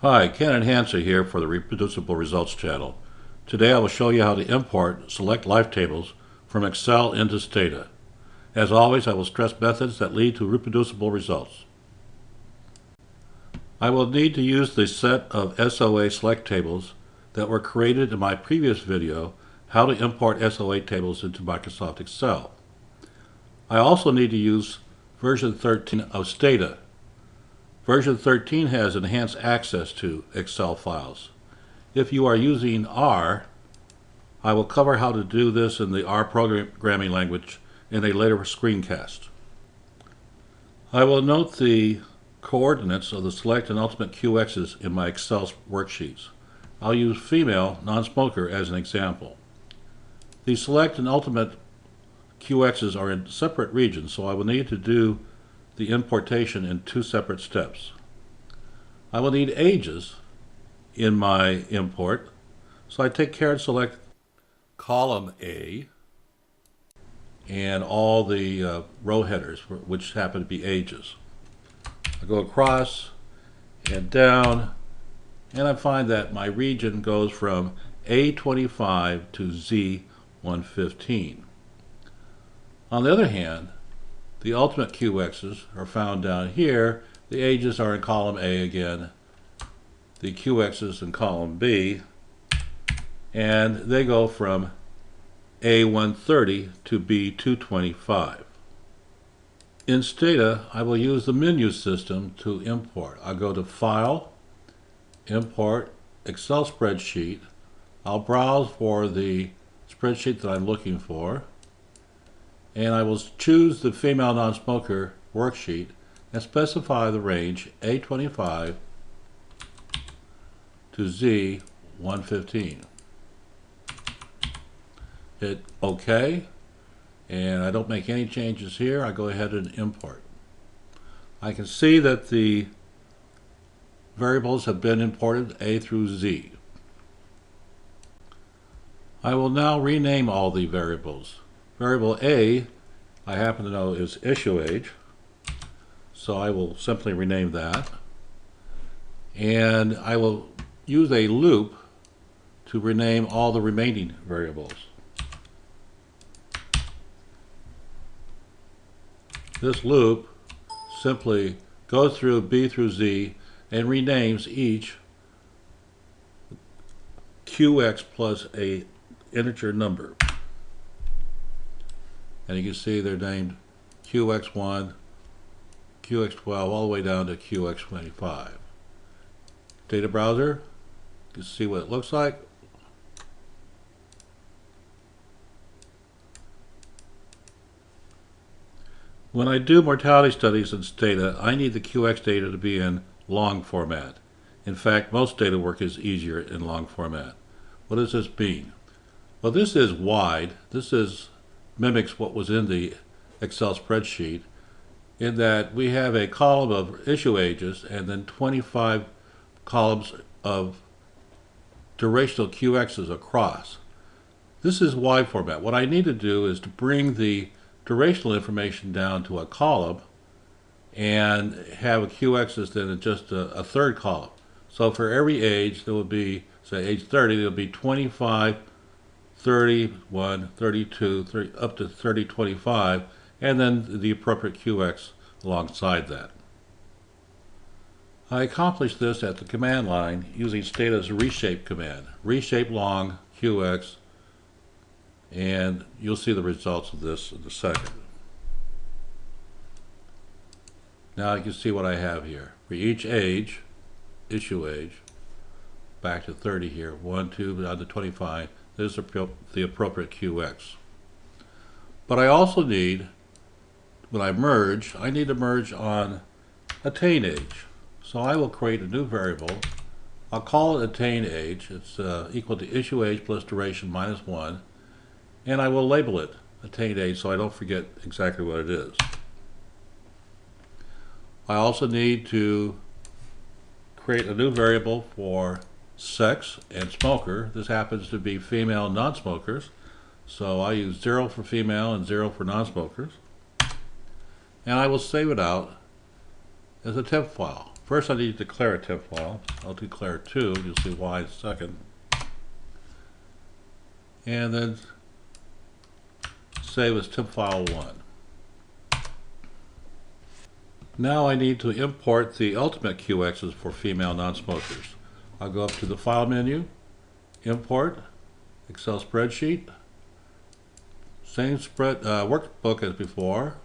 Hi, Ken and Hansa here for the Reproducible Results channel. Today I will show you how to import select life tables from Excel into Stata. As always, I will stress methods that lead to reproducible results. I will need to use the set of SOA Select Tables that were created in my previous video, How to Import SOA Tables into Microsoft Excel. I also need to use version 13 of Stata. Version 13 has enhanced access to Excel files. If you are using R, I will cover how to do this in the R programming language in a later screencast. I will note the coordinates of the select and ultimate QXs in my Excel worksheets. I'll use female non-smoker as an example. The select and ultimate QXs are in separate regions, so I will need to do the importation in two separate steps. I will need ages in my import, so I take care and select column A and all the row headers, which happen to be ages. I go across and down, and I find that my region goes from A25 to Z115. On the other hand, the ultimate QXs are found down here. The ages are in column A again, the QXs in column B, and they go from A130 to B225. In Stata, I will use the menu system to import. I'll go to File, Import, Excel Spreadsheet. I'll browse for the spreadsheet that I'm looking for, and I will choose the female non-smoker worksheet and specify the range A25 to Z115. Hit OK, and I don't make any changes here. I go ahead and import. I can see that the variables have been imported A through Z. I will now rename all the variables. Variable A, I happen to know, is issue age, so I will simply rename that. And I will use a loop to rename all the remaining variables. This loop simply goes through B through Z and renames each QX plus a integer number. And you can see they're named QX1, QX12, all the way down to QX25. Data browser, you can see what it looks like. When I do mortality studies in Stata, I need the QX data to be in long format. In fact, most data work is easier in long format. What does this mean? Well, this is wide. This mimics what was in the Excel spreadsheet, in that we have a column of issue ages and then 25 columns of durational QXs across. This is wide format. What I need to do is to bring the durational information down to a column and have a QXs then in just a third column. So for every age, there will be, say age 30, there will be 25, 31, 32, 30, up to 30, 25, and then the appropriate QX alongside that. I accomplished this at the command line using Stata's reshape command. Reshape long QX, and you'll see the results of this in a second. Now you can see what I have here. For each age, issue age, back to 30 here, 1, 2, down to 25, there's the appropriate QX. But I also need, when I merge, I need to merge on attain age. So I will create a new variable. I'll call it attain age. It's equal to issue age plus duration minus 1. And I will label it attain age so I don't forget exactly what it is. I also need to create a new variable for sex and smoker. This happens to be female non-smokers, so I use 0 for female and 0 for non-smokers, and I will save it out as a temp file. First I need to declare a temp file. I'll declare 2, you'll see why in a second. And then save as temp file 1. Now I need to import the ultimate QXs for female non-smokers. I'll go up to the File menu, Import, Excel Spreadsheet, same workbook as before,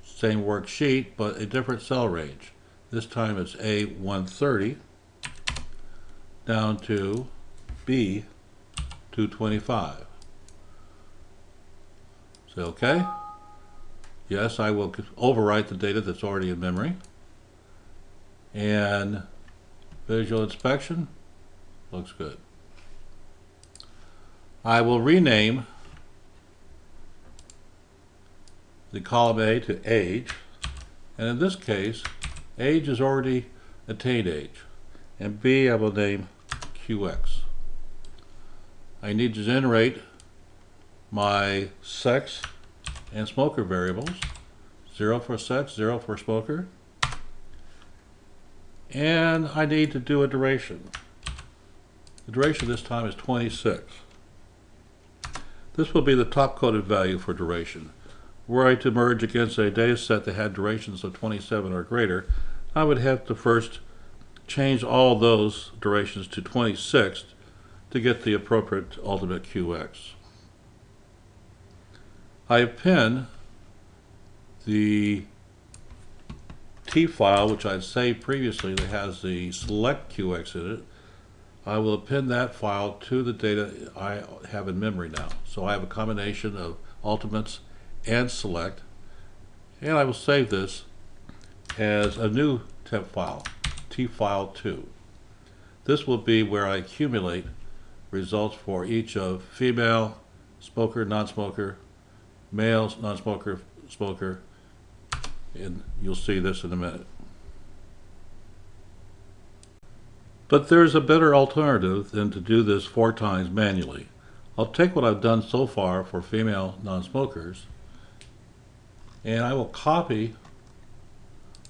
same worksheet, but a different cell range. This time it's A130 down to B225. Say OK. Yes, I will overwrite the data that's already in memory. And visual inspection looks good. I will rename the column A to age, and in this case age is already attained age, and B I will name QX. I need to generate my sex and smoker variables, 0 for sex, 0 for smoker, and I need to do a duration. The duration this time is 26. This will be the top coded value for duration. Were I to merge against a data set that had durations of 27 or greater, I would have to first change all those durations to 26 to get the appropriate ultimate QX. I append the T file, which I'd saved previously, that has the select QX in it. I will append that file to the data I have in memory now. So I have a combination of ultimates and select, and I will save this as a new temp file, T file 2. This will be where I accumulate results for each of female, smoker, non-smoker, male, non-smoker, smoker, and you'll see this in a minute. But there's a better alternative than to do this 4 times manually. I'll take what I've done so far for female non-smokers, and I will copy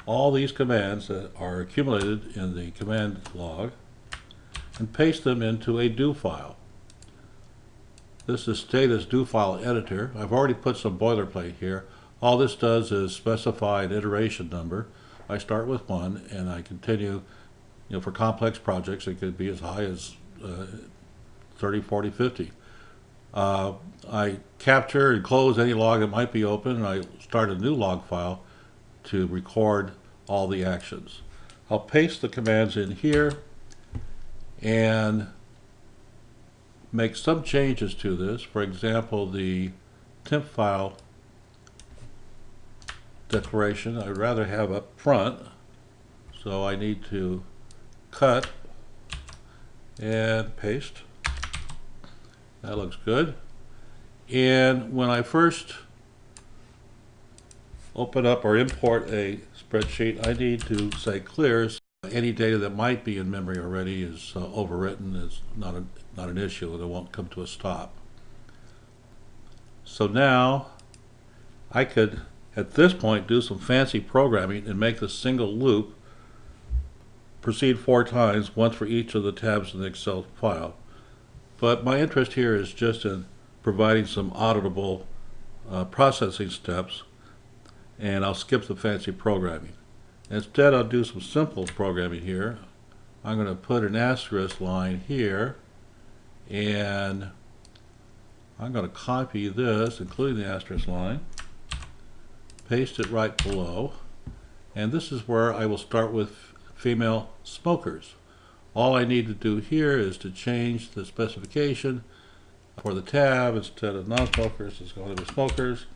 all these commands that are accumulated in the command log and paste them into a do file. This is Stata's do file editor. I've already put some boilerplate here. All this does is specify an iteration number. I start with 1 and I continue. For complex projects it could be as high as 30, 40, 50. I capture and close any log that might be open, and I start a new log file to record all the actions. I'll paste the commands in here and make some changes to this. For example, the temp file declaration I'd rather have up front, so I need to cut and paste. That looks good. And when I first open up or import a spreadsheet, I need to say clear. So any data that might be in memory already is overwritten. It's not an issue, and it won't come to a stop. So now I could, at this point, do some fancy programming and make the single loop proceed 4 times, once for each of the tabs in the Excel file. But my interest here is just in providing some auditable processing steps, and I'll skip the fancy programming. Instead, I'll do some simple programming here. I'm going to put an asterisk line here, and I'm going to copy this, including the asterisk line, paste it right below, and this is where I will start with female smokers. All I need to do here is to change the specification for the tab. Instead of non-smokers, it's going to be smokers.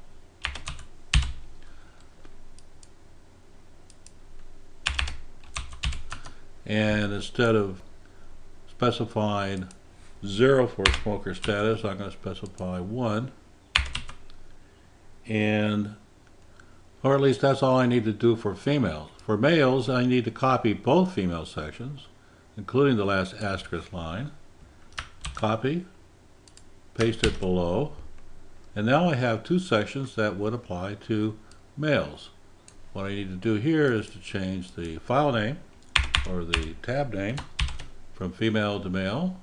And instead of specifying 0 for smoker status, I'm going to specify 1. Or at least that's all I need to do for females. For males, I need to copy both female sections, including the last asterisk line. Copy, paste it below, and now I have 2 sections that would apply to males. What I need to do here is to change the file name or the tab name from female to male.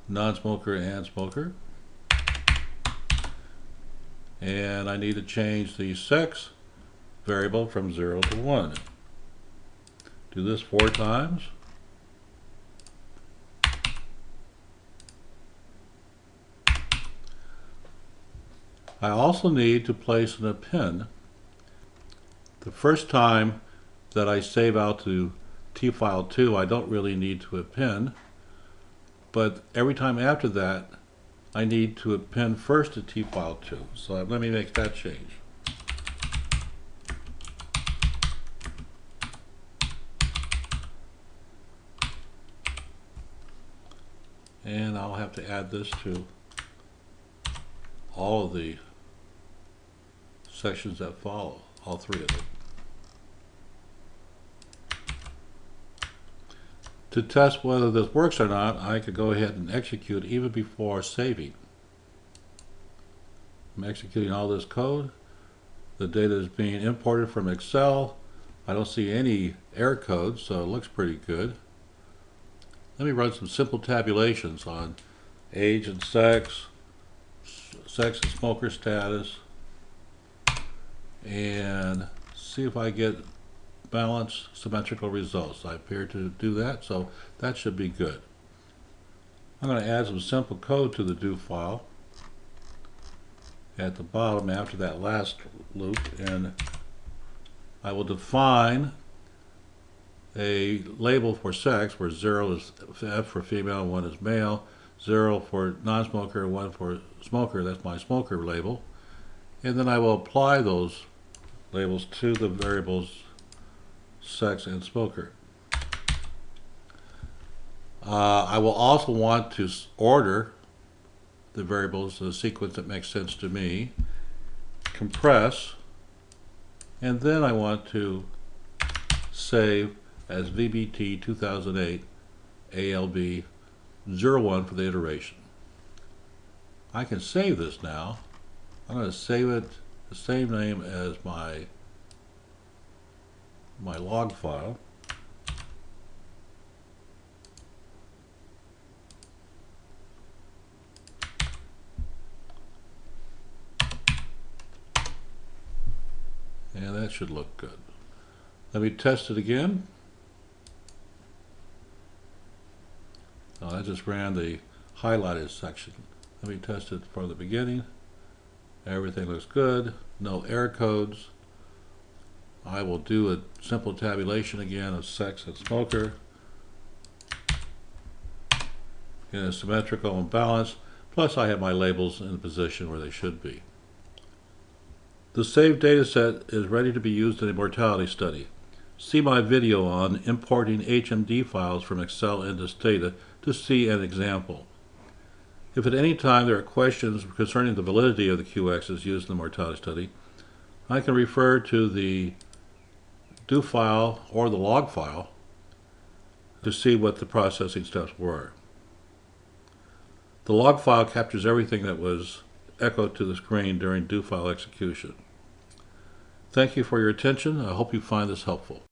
Non-smoker and smoker. And I need to change the sex variable from 0 to 1. Do this 4 times. I also need to place an append. The first time that I save out to tfile2, I don't really need to append, but every time after that, I need to append first to tfile2. So let me make that change. And I'll have to add this to all of the sections that follow, all 3 of them. To test whether this works or not, I could go ahead and execute even before saving. I'm executing all this code. The data is being imported from Excel. I don't see any error codes, so it looks pretty good. Let me run some simple tabulations on age and sex, sex and smoker status, and see if I get balanced symmetrical results. I appear to do that, so that should be good. I'm going to add some simple code to the do file at the bottom after that last loop, and I will define a label for sex where 0 is F for female, 1 is male, 0 for non-smoker, 1 for smoker. That's my smoker label. And then I will apply those labels to the variables sex and smoker. I will also want to order the variables in a sequence that makes sense to me, compress, and then I want to save as VBT 2008 ALB 01 for the iteration. I can save this now. I'm going to save it the same name as my log file. And that should look good. Let me test it again. Oh, I just ran the highlighted section. Let me test it from the beginning. Everything looks good. No error codes. I will do a simple tabulation again of sex and smoker. In a symmetrical and balanced. Plus I have my labels in the position where they should be. The saved dataset is ready to be used in a mortality study. See my video on importing HMD files from Excel into Stata to see an example. If at any time there are questions concerning the validity of the QXs used in the mortality study, I can refer to the do file or the log file to see what the processing steps were. The log file captures everything that was echoed to the screen during do file execution. Thank you for your attention. I hope you find this helpful.